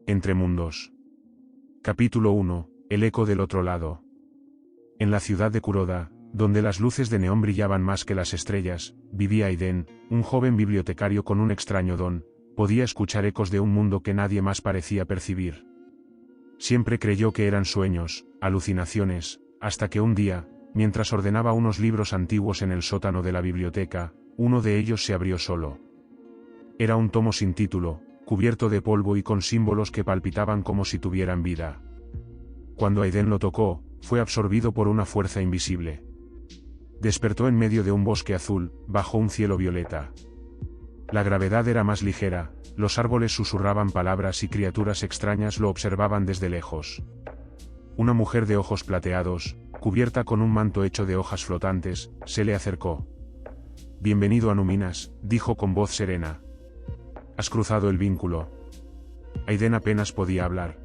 Entre mundos. Capítulo 1. El eco del otro lado. En la ciudad de Kuroda, donde las luces de neón brillaban más que las estrellas, vivía Aiden, un joven bibliotecario con un extraño don. Podía escuchar ecos de un mundo que nadie más parecía percibir. Siempre creyó que eran sueños, alucinaciones, hasta que un día, mientras ordenaba unos libros antiguos en el sótano de la biblioteca, uno de ellos se abrió solo. Era un tomo sin título, cubierto de polvo y con símbolos que palpitaban como si tuvieran vida. Cuando Aiden lo tocó, fue absorbido por una fuerza invisible. Despertó en medio de un bosque azul, bajo un cielo violeta. La gravedad era más ligera, los árboles susurraban palabras y criaturas extrañas lo observaban desde lejos. Una mujer de ojos plateados, cubierta con un manto hecho de hojas flotantes, se le acercó. «Bienvenido a Numinas», dijo con voz serena. «Has cruzado el vínculo». Aiden apenas podía hablar.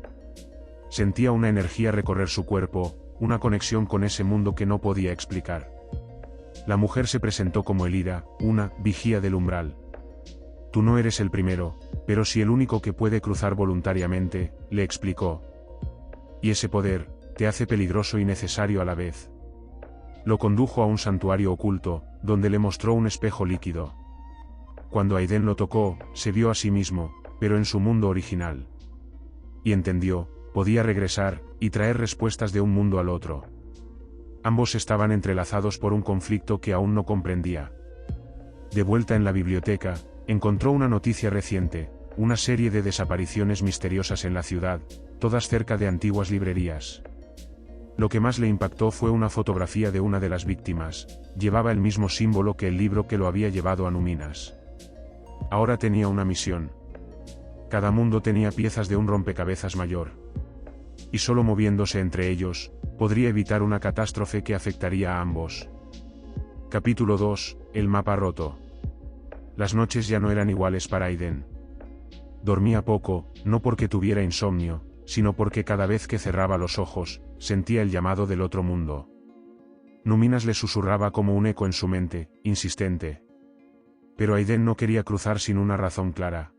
Sentía una energía recorrer su cuerpo, una conexión con ese mundo que no podía explicar. La mujer se presentó como Elira, una vigía del umbral. «Tú no eres el primero, pero sí el único que puede cruzar voluntariamente», le explicó. «Y ese poder, te hace peligroso y necesario a la vez». Lo condujo a un santuario oculto, donde le mostró un espejo líquido. Cuando Aiden lo tocó, se vio a sí mismo, pero en su mundo original. Y entendió, podía regresar, y traer respuestas de un mundo al otro. Ambos estaban entrelazados por un conflicto que aún no comprendía. De vuelta en la biblioteca, encontró una noticia reciente, una serie de desapariciones misteriosas en la ciudad, todas cerca de antiguas librerías. Lo que más le impactó fue una fotografía de una de las víctimas. Llevaba el mismo símbolo que el libro que lo había llevado a Numinas. Ahora tenía una misión. Cada mundo tenía piezas de un rompecabezas mayor. Y solo moviéndose entre ellos, podría evitar una catástrofe que afectaría a ambos. Capítulo 2. El mapa roto. Las noches ya no eran iguales para Aiden. Dormía poco, no porque tuviera insomnio, sino porque cada vez que cerraba los ojos, sentía el llamado del otro mundo. Numinas le susurraba como un eco en su mente, insistente. Pero Aiden no quería cruzar sin una razón clara.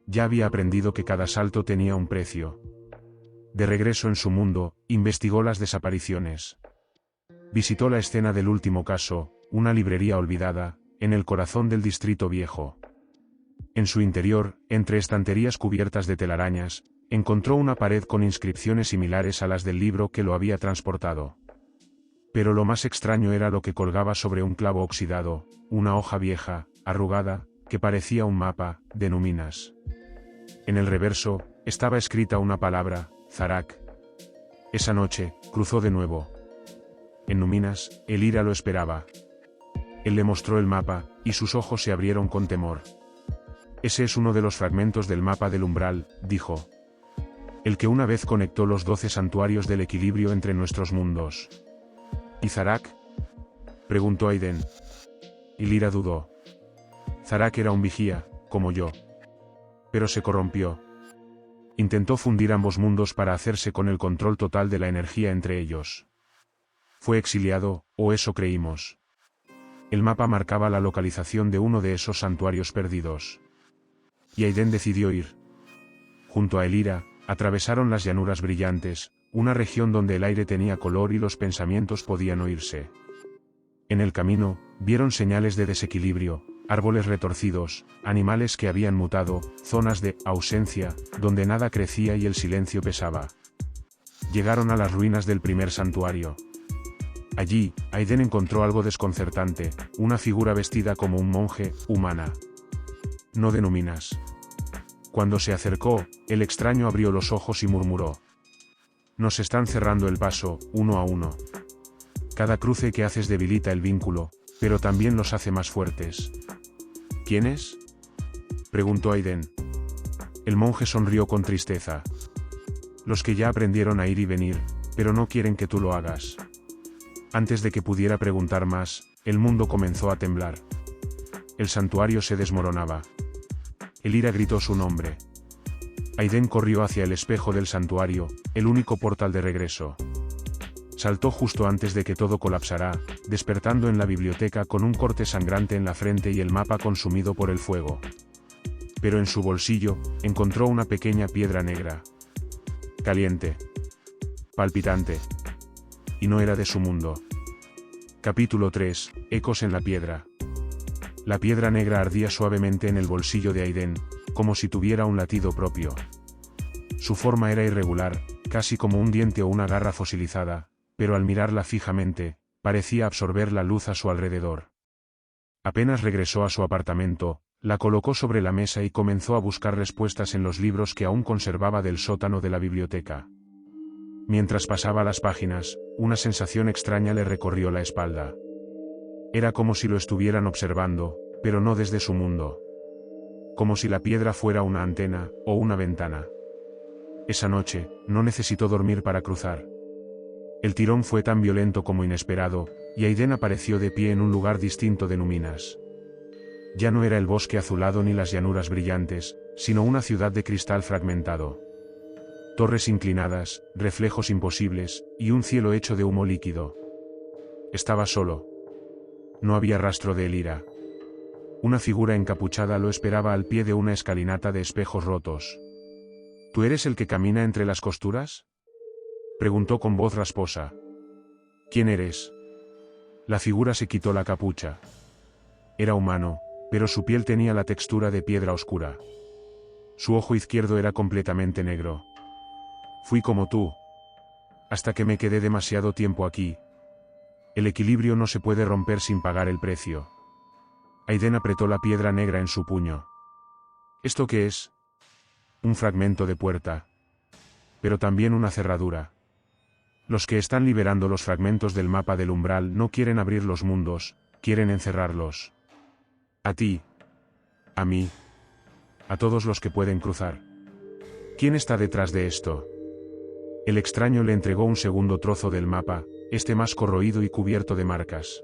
Ya había aprendido que cada salto tenía un precio. De regreso en su mundo, investigó las desapariciones. Visitó la escena del último caso, una librería olvidada, en el corazón del distrito viejo. En su interior, entre estanterías cubiertas de telarañas, encontró una pared con inscripciones similares a las del libro que lo había transportado. Pero lo más extraño era lo que colgaba sobre un clavo oxidado, una hoja vieja, arrugada, que parecía un mapa, de Numinas. En el reverso, estaba escrita una palabra, Zarak. Esa noche, cruzó de nuevo. En Numinas, Elira lo esperaba. Él le mostró el mapa, y sus ojos se abrieron con temor. «Ese es uno de los fragmentos del mapa del umbral», dijo. «El que una vez conectó los 12 santuarios del equilibrio entre nuestros mundos». «¿Y Zarak?», preguntó Aiden. Elira dudó. Zarak era un vigía, como yo. Pero se corrompió. Intentó fundir ambos mundos para hacerse con el control total de la energía entre ellos. Fue exiliado, o eso creímos. El mapa marcaba la localización de uno de esos santuarios perdidos. Y Aiden decidió ir. Junto a Elira, atravesaron las llanuras brillantes, una región donde el aire tenía color y los pensamientos podían oírse. En el camino, vieron señales de desequilibrio, árboles retorcidos, animales que habían mutado, zonas de ausencia, donde nada crecía y el silencio pesaba. Llegaron a las ruinas del primer santuario. Allí, Aiden encontró algo desconcertante, una figura vestida como un monje, humana. No de Numinas. Cuando se acercó, el extraño abrió los ojos y murmuró. «Nos están cerrando el paso, uno a uno. Cada cruce que haces debilita el vínculo, pero también los hace más fuertes». «¿Quiénes?», preguntó Aiden. El monje sonrió con tristeza. «Los que ya aprendieron a ir y venir, pero no quieren que tú lo hagas». Antes de que pudiera preguntar más, el mundo comenzó a temblar. El santuario se desmoronaba. Elira gritó su nombre. Aiden corrió hacia el espejo del santuario, el único portal de regreso. Saltó justo antes de que todo colapsara, despertando en la biblioteca con un corte sangrante en la frente y el mapa consumido por el fuego. pero en su bolsillo, encontró una pequeña piedra negra. Caliente. Palpitante. Y no era de su mundo. Capítulo 3. Ecos en la piedra. La piedra negra ardía suavemente en el bolsillo de Aiden, como si tuviera un latido propio. Su forma era irregular, casi como un diente o una garra fosilizada, pero al mirarla fijamente, parecía absorber la luz a su alrededor. Apenas regresó a su apartamento, la colocó sobre la mesa y comenzó a buscar respuestas en los libros que aún conservaba del sótano de la biblioteca. Mientras pasaba las páginas, una sensación extraña le recorrió la espalda. Era como si lo estuvieran observando, pero no desde su mundo. Como si la piedra fuera una antena, o una ventana. Esa noche, no necesitó dormir para cruzar. El tirón fue tan violento como inesperado, y Aiden apareció de pie en un lugar distinto de Numinas. Ya no era el bosque azulado ni las llanuras brillantes, sino una ciudad de cristal fragmentado. Torres inclinadas, reflejos imposibles, y un cielo hecho de humo líquido. Estaba solo. No había rastro de Elira. Una figura encapuchada lo esperaba al pie de una escalinata de espejos rotos. ¿Tú eres el que camina entre las costuras?, preguntó con voz rasposa. ¿Quién eres? La figura se quitó la capucha. Era humano, pero su piel tenía la textura de piedra oscura. Su ojo izquierdo era completamente negro. Fui como tú. Hasta que me quedé demasiado tiempo aquí. El equilibrio no se puede romper sin pagar el precio. Aiden apretó la piedra negra en su puño. ¿Esto qué es? Un fragmento de puerta. Pero también una cerradura. Los que están liberando los fragmentos del mapa del umbral no quieren abrir los mundos, quieren encerrarlos. A ti. A mí. A todos los que pueden cruzar. ¿Quién está detrás de esto? El extraño le entregó un segundo trozo del mapa, este más corroído y cubierto de marcas.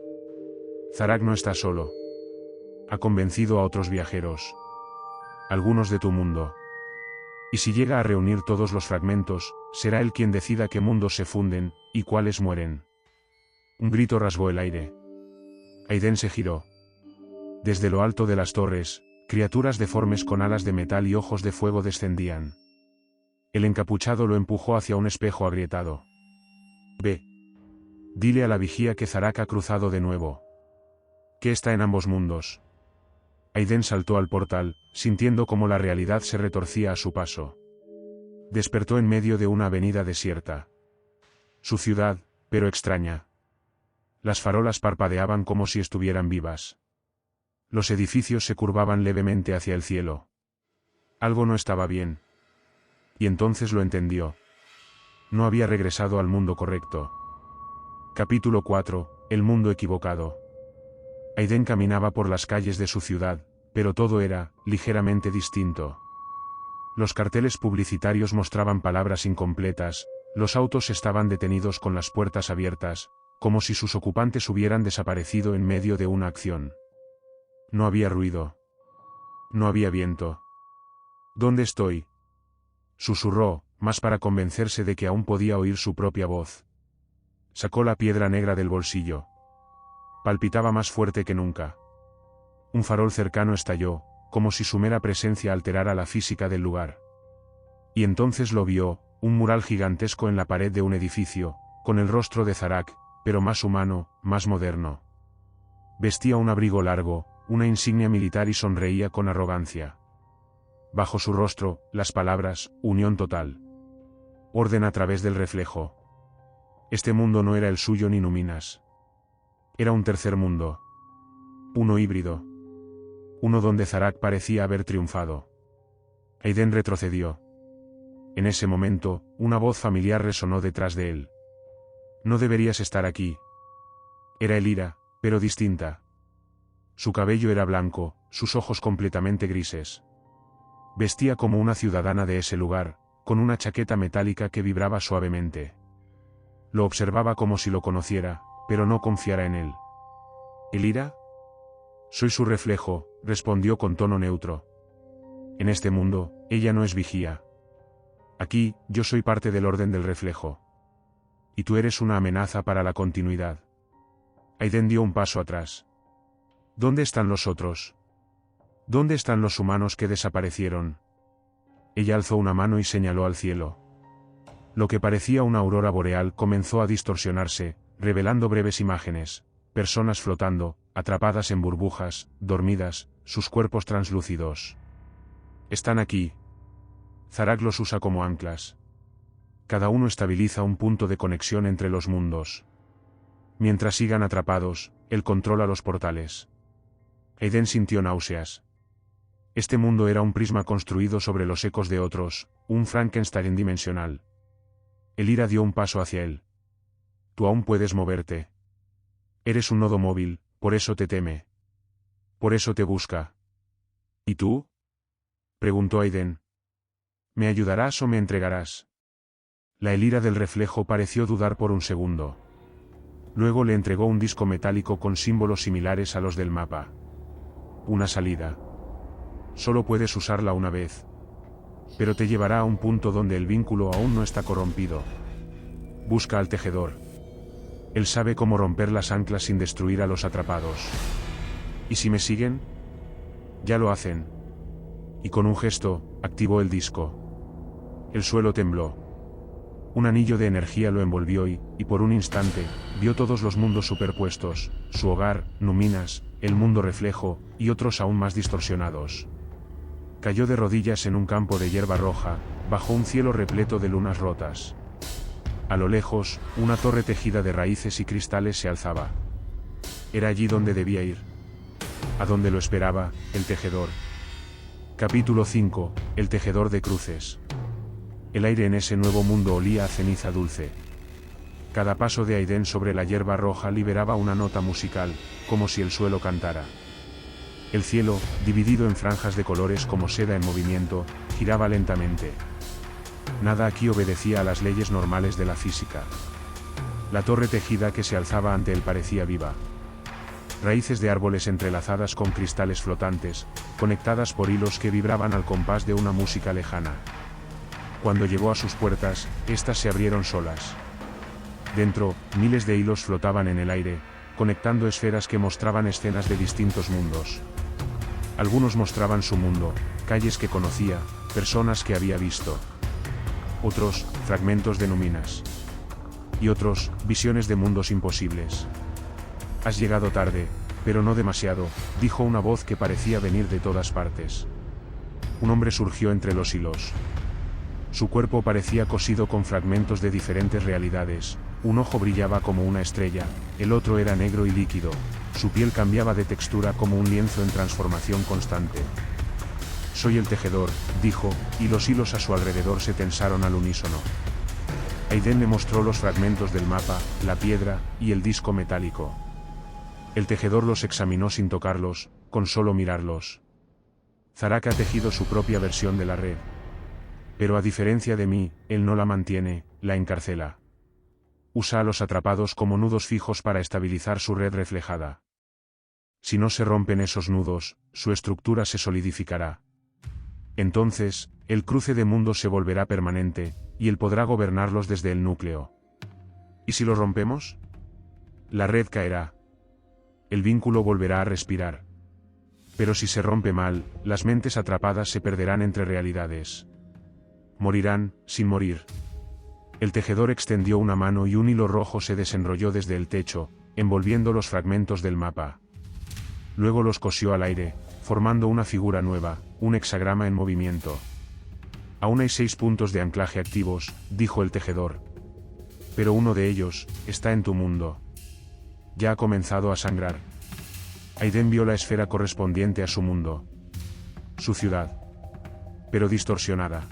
Zarak no está solo. Ha convencido a otros viajeros. Algunos de tu mundo. Y si llega a reunir todos los fragmentos, será él quien decida qué mundos se funden, y cuáles mueren. Un grito rasgó el aire. Aiden se giró. Desde lo alto de las torres, criaturas deformes con alas de metal y ojos de fuego descendían. El encapuchado lo empujó hacia un espejo agrietado. Ve. Dile a la vigía que Zarak ha cruzado de nuevo. Que está en ambos mundos. Aiden saltó al portal, sintiendo cómo la realidad se retorcía a su paso. Despertó en medio de una avenida desierta. Su ciudad, pero extraña. Las farolas parpadeaban como si estuvieran vivas. Los edificios se curvaban levemente hacia el cielo. Algo no estaba bien. Y entonces lo entendió. No había regresado al mundo correcto. Capítulo 4. El mundo equivocado. Aiden caminaba por las calles de su ciudad, pero todo era, ligeramente distinto. Los carteles publicitarios mostraban palabras incompletas, los autos estaban detenidos con las puertas abiertas, como si sus ocupantes hubieran desaparecido en medio de una acción. No había ruido. No había viento. ¿Dónde estoy?, susurró, más para convencerse de que aún podía oír su propia voz. Sacó la piedra negra del bolsillo. Palpitaba más fuerte que nunca. Un farol cercano estalló, como si su mera presencia alterara la física del lugar. Y entonces lo vio, un mural gigantesco en la pared de un edificio, con el rostro de Zarak, pero más humano, más moderno. Vestía un abrigo largo, una insignia militar y sonreía con arrogancia. Bajo su rostro, las palabras, unión total. Orden a través del reflejo. Este mundo no era el suyo ni Numinas. Era un tercer mundo. Uno híbrido. Uno donde Zarak parecía haber triunfado. Aiden retrocedió. En ese momento, una voz familiar resonó detrás de él. No deberías estar aquí. Era Elira, pero distinta. Su cabello era blanco, sus ojos completamente grises. Vestía como una ciudadana de ese lugar, con una chaqueta metálica que vibraba suavemente. Lo observaba como si lo conociera, pero no confiara en él. ¿Elira? Soy su reflejo, respondió con tono neutro. En este mundo, ella no es vigía. Aquí, yo soy parte del orden del reflejo. Y tú eres una amenaza para la continuidad. Aiden dio un paso atrás. ¿Dónde están los otros? ¿Dónde están los humanos que desaparecieron? Ella alzó una mano y señaló al cielo. Lo que parecía una aurora boreal comenzó a distorsionarse, revelando breves imágenes, personas flotando, atrapadas en burbujas, dormidas, sus cuerpos translúcidos. Están aquí. Zarak los usa como anclas. Cada uno estabiliza un punto de conexión entre los mundos. Mientras sigan atrapados, él controla los portales. Aiden sintió náuseas. Este mundo era un prisma construido sobre los ecos de otros, un Frankenstein dimensional. Elira dio un paso hacia él. Tú aún puedes moverte. Eres un nodo móvil, por eso te teme. Por eso te busca. ¿Y tú? Preguntó Aiden. ¿Me ayudarás o me entregarás? La Elira del reflejo pareció dudar por un segundo. Luego le entregó un disco metálico con símbolos similares a los del mapa. Una salida. Solo puedes usarla una vez. Pero te llevará a un punto donde el vínculo aún no está corrompido. Busca al tejedor. Él sabe cómo romper las anclas sin destruir a los atrapados. ¿Y si me siguen? Ya lo hacen. Y con un gesto, activó el disco. El suelo tembló. Un anillo de energía lo envolvió y por un instante, vio todos los mundos superpuestos, su hogar, Numinas, el mundo reflejo, y otros aún más distorsionados. Cayó de rodillas en un campo de hierba roja, bajo un cielo repleto de lunas rotas. A lo lejos, una torre tejida de raíces y cristales se alzaba. Era allí donde debía ir. A donde lo esperaba, el tejedor. Capítulo 5, el tejedor de cruces. El aire en ese nuevo mundo olía a ceniza dulce. Cada paso de Aiden sobre la hierba roja liberaba una nota musical, como si el suelo cantara. El cielo, dividido en franjas de colores como seda en movimiento, giraba lentamente. Nada aquí obedecía a las leyes normales de la física. La torre tejida que se alzaba ante él parecía viva. Raíces de árboles entrelazadas con cristales flotantes, conectadas por hilos que vibraban al compás de una música lejana. Cuando llegó a sus puertas, éstas se abrieron solas. Dentro, miles de hilos flotaban en el aire, conectando esferas que mostraban escenas de distintos mundos. Algunos mostraban su mundo, calles que conocía, personas que había visto. Otros, fragmentos de Numinas. Y otros, visiones de mundos imposibles. Has llegado tarde, pero no demasiado, dijo una voz que parecía venir de todas partes. Un hombre surgió entre los hilos. Su cuerpo parecía cosido con fragmentos de diferentes realidades, un ojo brillaba como una estrella, el otro era negro y líquido, su piel cambiaba de textura como un lienzo en transformación constante. Soy el tejedor, dijo, y los hilos a su alrededor se tensaron al unísono. Aiden le mostró los fragmentos del mapa, la piedra, y el disco metálico. El tejedor los examinó sin tocarlos, con solo mirarlos. Zarak ha tejido su propia versión de la red. Pero a diferencia de mí, él no la mantiene, la encarcela. Usa a los atrapados como nudos fijos para estabilizar su red reflejada. Si no se rompen esos nudos, su estructura se solidificará. Entonces, el cruce de mundos se volverá permanente, y él podrá gobernarlos desde el núcleo. ¿Y si lo rompemos? La red caerá. El vínculo volverá a respirar. Pero si se rompe mal, las mentes atrapadas se perderán entre realidades. Morirán, sin morir. El tejedor extendió una mano y un hilo rojo se desenrolló desde el techo, envolviendo los fragmentos del mapa. Luego los cosió al aire, formando una figura nueva, un hexagrama en movimiento. Aún hay 6 puntos de anclaje activos, dijo el tejedor. Pero uno de ellos, está en tu mundo. Ya ha comenzado a sangrar. Aiden vio la esfera correspondiente a su mundo. Su ciudad. Pero distorsionada.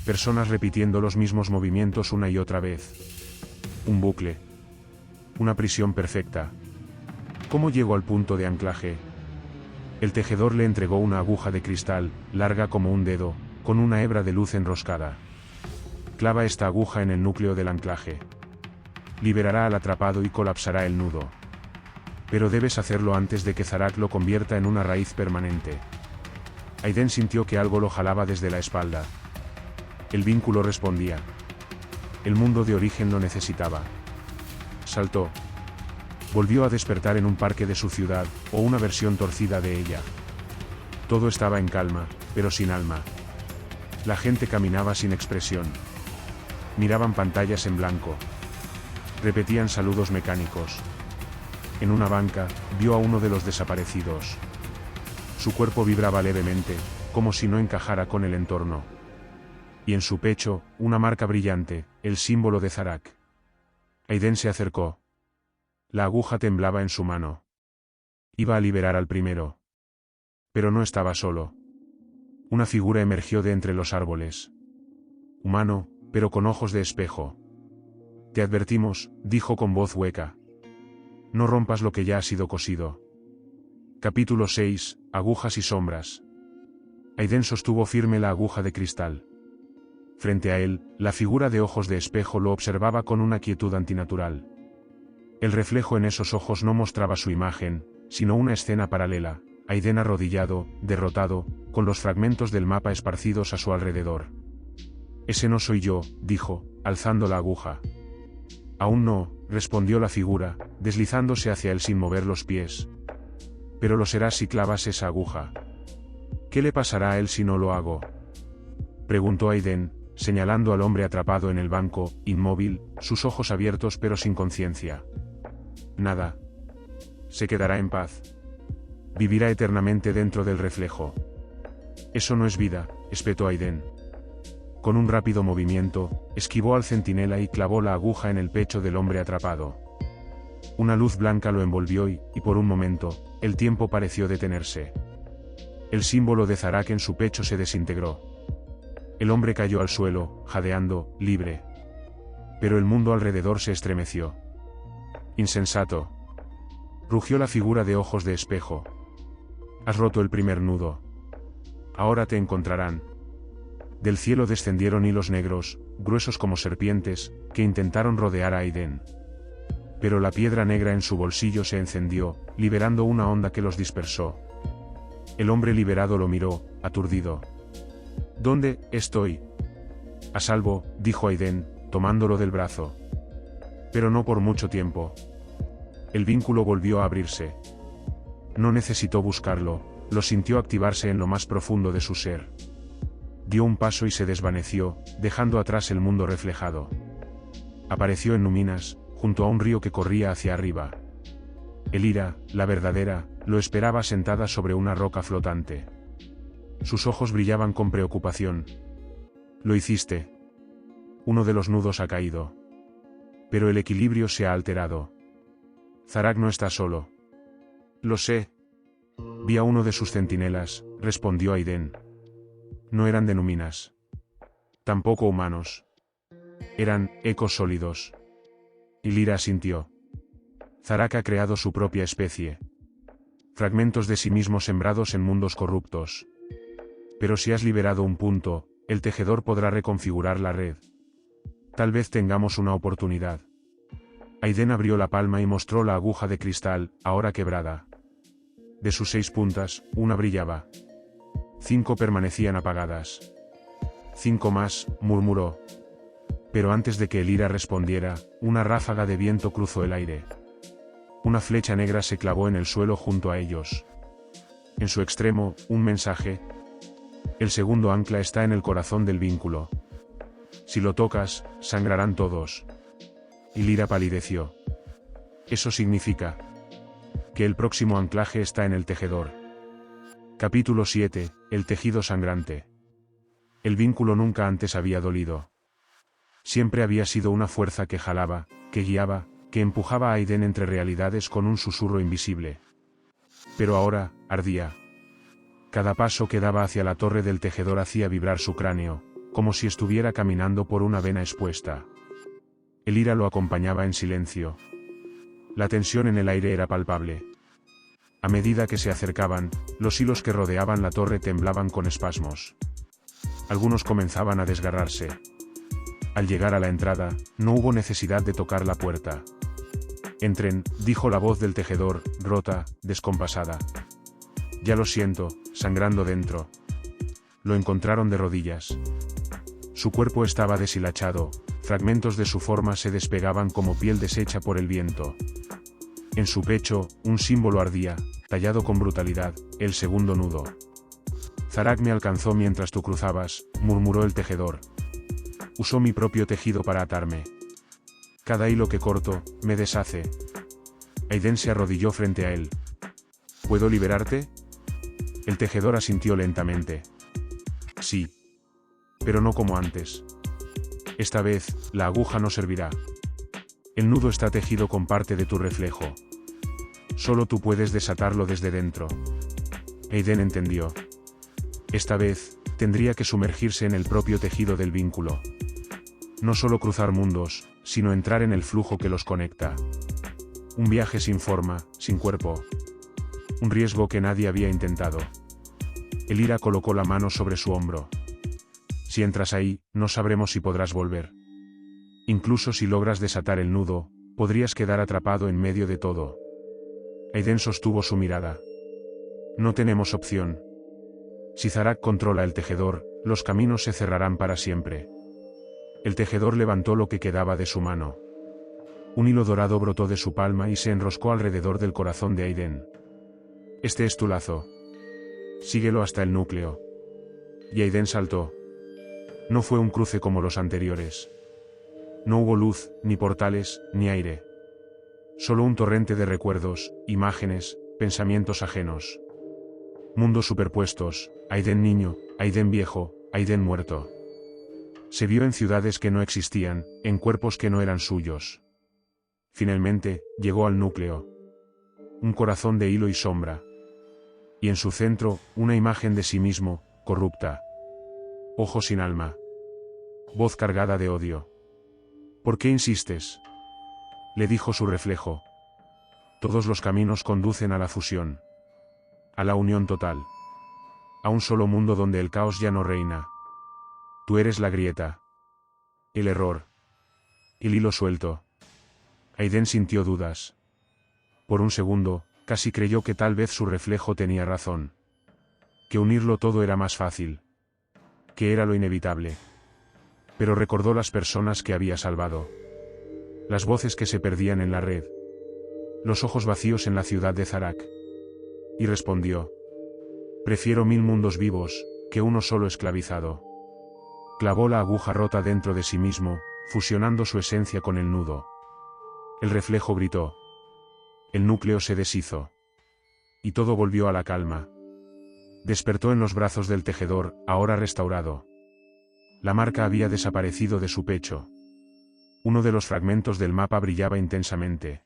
Personas repitiendo los mismos movimientos una y otra vez. Un bucle. Una prisión perfecta. ¿Cómo llegó al punto de anclaje? El tejedor le entregó una aguja de cristal, larga como un dedo, con una hebra de luz enroscada. Clava esta aguja en el núcleo del anclaje. Liberará al atrapado y colapsará el nudo. Pero debes hacerlo antes de que Zarak lo convierta en una raíz permanente. Aiden sintió que algo lo jalaba desde la espalda. El vínculo respondía. El mundo de origen lo necesitaba. Saltó. Volvió a despertar en un parque de su ciudad, o una versión torcida de ella. Todo estaba en calma, pero sin alma. La gente caminaba sin expresión. Miraban pantallas en blanco. Repetían saludos mecánicos. En una banca, vio a uno de los desaparecidos. Su cuerpo vibraba levemente, como si no encajara con el entorno. Y en su pecho, una marca brillante, el símbolo de Zarak. Aiden se acercó. La aguja temblaba en su mano. Iba a liberar al primero. Pero no estaba solo. Una figura emergió de entre los árboles. Humano, pero con ojos de espejo. Te advertimos, dijo con voz hueca. No rompas lo que ya ha sido cosido. Capítulo 6, Agujas y sombras. Aiden sostuvo firme la aguja de cristal. Frente a él, la figura de ojos de espejo lo observaba con una quietud antinatural. El reflejo en esos ojos no mostraba su imagen, sino una escena paralela, Aiden arrodillado, derrotado, con los fragmentos del mapa esparcidos a su alrededor. Ese no soy yo, dijo, alzando la aguja. Aún no, respondió la figura, deslizándose hacia él sin mover los pies. Pero lo serás si clavas esa aguja. ¿Qué le pasará a él si no lo hago? Preguntó Aiden, señalando al hombre atrapado en el banco, inmóvil, sus ojos abiertos pero sin conciencia. Nada. Se quedará en paz. Vivirá eternamente dentro del reflejo. Eso no es vida, espetó Aiden. Con un rápido movimiento, esquivó al centinela y clavó la aguja en el pecho del hombre atrapado. Una luz blanca lo envolvió y, por un momento, el tiempo pareció detenerse. El símbolo de Zarak en su pecho se desintegró. El hombre cayó al suelo, jadeando, libre. Pero el mundo alrededor se estremeció. Insensato. Rugió la figura de ojos de espejo. Has roto el primer nudo. Ahora te encontrarán. Del cielo descendieron hilos negros, gruesos como serpientes, que intentaron rodear a Aiden. Pero la piedra negra en su bolsillo se encendió, liberando una onda que los dispersó. El hombre liberado lo miró, aturdido. ¿Dónde estoy? A salvo, dijo Aiden, tomándolo del brazo. Pero no por mucho tiempo. El vínculo volvió a abrirse. No necesitó buscarlo, lo sintió activarse en lo más profundo de su ser. Dio un paso y se desvaneció, dejando atrás el mundo reflejado. Apareció en Numinas, junto a un río que corría hacia arriba. Elira, la verdadera, lo esperaba sentada sobre una roca flotante. Sus ojos brillaban con preocupación. Lo hiciste. Uno de los nudos ha caído. Pero el equilibrio se ha alterado. Zarak no está solo. Lo sé. Vi a uno de sus centinelas, respondió Aiden. No eran de Numinas. Tampoco humanos. Eran ecos sólidos. Y Lira asintió. Zarak ha creado su propia especie. Fragmentos de sí mismo sembrados en mundos corruptos. Pero si has liberado un punto, el tejedor podrá reconfigurar la red. Tal vez tengamos una oportunidad. Aiden abrió la palma y mostró la aguja de cristal, ahora quebrada. De sus 6 puntas, una brillaba. 5 permanecían apagadas. 5 más, murmuró. Pero antes de que Elira respondiera, una ráfaga de viento cruzó el aire. Una flecha negra se clavó en el suelo junto a ellos. En su extremo, un mensaje. El segundo ancla está en el corazón del vínculo. Si lo tocas, sangrarán todos. Y Lira palideció. Eso significa que el próximo anclaje está en el tejedor. Capítulo 7, el tejido sangrante. El vínculo nunca antes había dolido. Siempre había sido una fuerza que jalaba, que guiaba, que empujaba a Aiden entre realidades con un susurro invisible. Pero ahora, ardía. Cada paso que daba hacia la torre del tejedor hacía vibrar su cráneo, como si estuviera caminando por una vena expuesta. Elira lo acompañaba en silencio. La tensión en el aire era palpable. A medida que se acercaban, los hilos que rodeaban la torre temblaban con espasmos. Algunos comenzaban a desgarrarse. Al llegar a la entrada, no hubo necesidad de tocar la puerta. Entren, dijo la voz del tejedor, rota, descompasada. Ya lo siento, sangrando dentro. Lo encontraron de rodillas. Su cuerpo estaba deshilachado, fragmentos de su forma se despegaban como piel deshecha por el viento. En su pecho, un símbolo ardía, tallado con brutalidad, el segundo nudo. Zarak me alcanzó mientras tú cruzabas, murmuró el tejedor. Usó mi propio tejido para atarme. Cada hilo que corto, me deshace. Aiden se arrodilló frente a él. ¿Puedo liberarte? El tejedor asintió lentamente. Sí. Pero no como antes. Esta vez, la aguja no servirá. El nudo está tejido con parte de tu reflejo. Solo tú puedes desatarlo desde dentro. Aiden entendió. Esta vez, tendría que sumergirse en el propio tejido del vínculo. No solo cruzar mundos, sino entrar en el flujo que los conecta. Un viaje sin forma, sin cuerpo. Un riesgo que nadie había intentado. Elira colocó la mano sobre su hombro. Si entras ahí, no sabremos si podrás volver. Incluso si logras desatar el nudo, podrías quedar atrapado en medio de todo. Aiden sostuvo su mirada. No tenemos opción. Si Zarak controla el tejedor, los caminos se cerrarán para siempre. El tejedor levantó lo que quedaba de su mano. Un hilo dorado brotó de su palma y se enroscó alrededor del corazón de Aiden. Este es tu lazo. Síguelo hasta el núcleo. Y Aiden saltó. No fue un cruce como los anteriores. No hubo luz, ni portales, ni aire. Solo un torrente de recuerdos, imágenes, pensamientos ajenos. Mundos superpuestos, Aiden niño, Aiden viejo, Aiden muerto. Se vio en ciudades que no existían, en cuerpos que no eran suyos. Finalmente, llegó al núcleo. Un corazón de hilo y sombra. Y en su centro, una imagen de sí mismo, corrupta. Ojos sin alma. Voz cargada de odio. ¿Por qué insistes? Le dijo su reflejo. Todos los caminos conducen a la fusión. A la unión total. A un solo mundo donde el caos ya no reina. Tú eres la grieta. El error. El hilo suelto. Aiden sintió dudas. Por un segundo, casi creyó que tal vez su reflejo tenía razón. Que unirlo todo era más fácil. Que era lo inevitable. Pero recordó las personas que había salvado. Las voces que se perdían en la red. Los ojos vacíos en la ciudad de Zarak. Y respondió. Prefiero 1000 mundos vivos, que uno solo esclavizado. Clavó la aguja rota dentro de sí mismo, fusionando su esencia con el nudo. El reflejo gritó. El núcleo se deshizo. Y todo volvió a la calma. Despertó en los brazos del tejedor, ahora restaurado. La marca había desaparecido de su pecho. Uno de los fragmentos del mapa brillaba intensamente.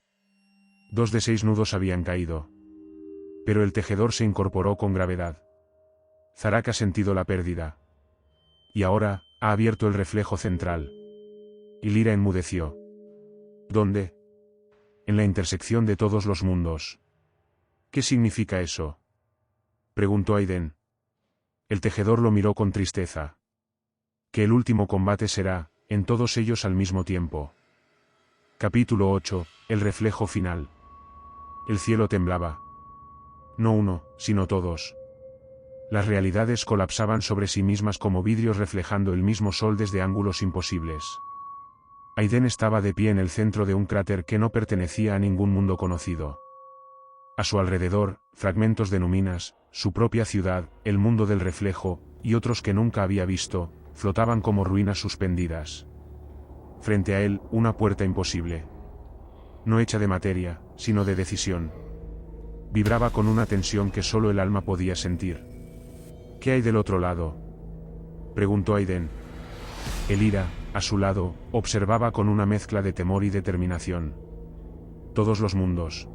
2 de 6 nudos habían caído. Pero el tejedor se incorporó con gravedad. Zarak ha sentido la pérdida. Y ahora, ha abierto el reflejo central. Y Lyra enmudeció. ¿Dónde? En la intersección de todos los mundos. ¿Qué significa eso? Preguntó Aiden. El tejedor lo miró con tristeza. Que el último combate será, en todos ellos al mismo tiempo. Capítulo 8, el reflejo final. El cielo temblaba. No uno, sino todos. Las realidades colapsaban sobre sí mismas como vidrios reflejando el mismo sol desde ángulos imposibles. Aiden estaba de pie en el centro de un cráter que no pertenecía a ningún mundo conocido. A su alrededor, fragmentos de Numinas, su propia ciudad, el mundo del reflejo, y otros que nunca había visto, flotaban como ruinas suspendidas. Frente a él, una puerta imposible. No hecha de materia, sino de decisión. Vibraba con una tensión que solo el alma podía sentir. ¿Qué hay del otro lado? Preguntó Aiden. Elira, a su lado, observaba con una mezcla de temor y determinación. Todos los mundos.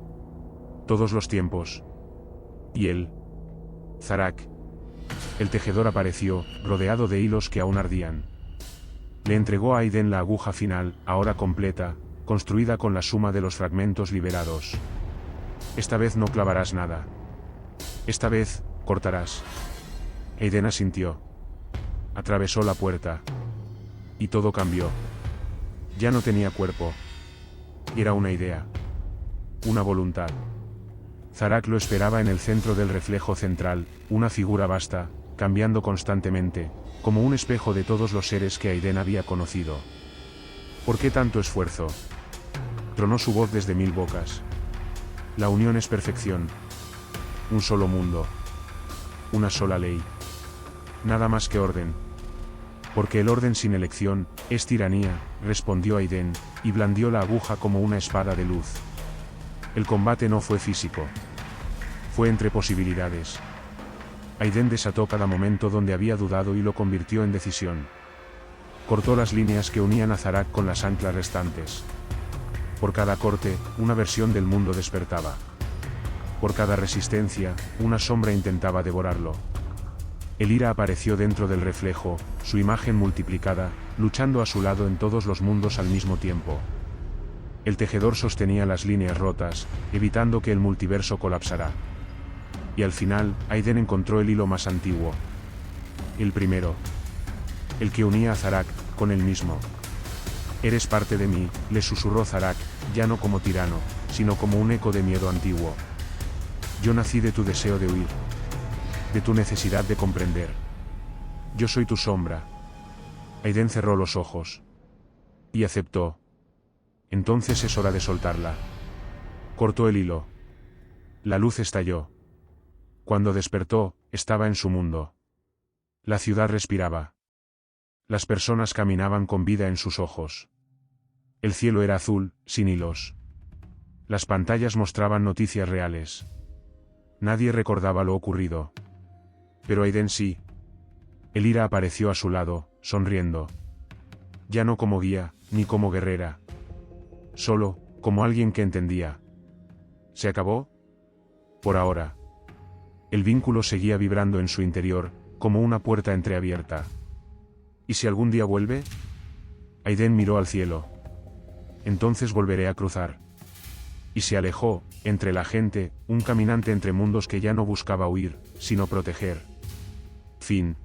Todos los tiempos. Y él. Zarak. El tejedor apareció, rodeado de hilos que aún ardían. Le entregó a Aiden la aguja final, ahora completa, construida con la suma de los fragmentos liberados. Esta vez no clavarás nada. Esta vez, cortarás. Aiden asintió. Atravesó la puerta. Y todo cambió. Ya no tenía cuerpo. Era una idea. Una voluntad. Zarak lo esperaba en el centro del reflejo central, una figura vasta, cambiando constantemente, como un espejo de todos los seres que Aiden había conocido. ¿Por qué tanto esfuerzo? Tronó su voz desde 1000 bocas. La unión es perfección. Un solo mundo. Una sola ley. Nada más que orden. Porque el orden sin elección, es tiranía, respondió Aiden, y blandió la aguja como una espada de luz. El combate no fue físico. Fue entre posibilidades. Aiden desató cada momento donde había dudado y lo convirtió en decisión. Cortó las líneas que unían a Zarak con las anclas restantes. Por cada corte, una versión del mundo despertaba. Por cada resistencia, una sombra intentaba devorarlo. El Ira apareció dentro del reflejo, su imagen multiplicada, luchando a su lado en todos los mundos al mismo tiempo. El tejedor sostenía las líneas rotas, evitando que el multiverso colapsara. Y al final, Aiden encontró el hilo más antiguo. El primero. El que unía a Zarak, con él mismo. Eres parte de mí, le susurró Zarak, ya no como tirano, sino como un eco de miedo antiguo. Yo nací de tu deseo de huir. De tu necesidad de comprender. Yo soy tu sombra. Aiden cerró los ojos. Y aceptó. Entonces es hora de soltarla. Cortó el hilo. La luz estalló. Cuando despertó, estaba en su mundo. La ciudad respiraba. Las personas caminaban con vida en sus ojos. El cielo era azul, sin hilos. Las pantallas mostraban noticias reales. Nadie recordaba lo ocurrido. Pero Aiden sí. El Ira apareció a su lado, sonriendo. Ya no como guía, ni como guerrera. Solo, como alguien que entendía. ¿Se acabó? Por ahora. El vínculo seguía vibrando en su interior, como una puerta entreabierta. ¿Y si algún día vuelve? Aiden miró al cielo. Entonces volveré a cruzar. Y se alejó, entre la gente, un caminante entre mundos que ya no buscaba huir, sino proteger. Fin.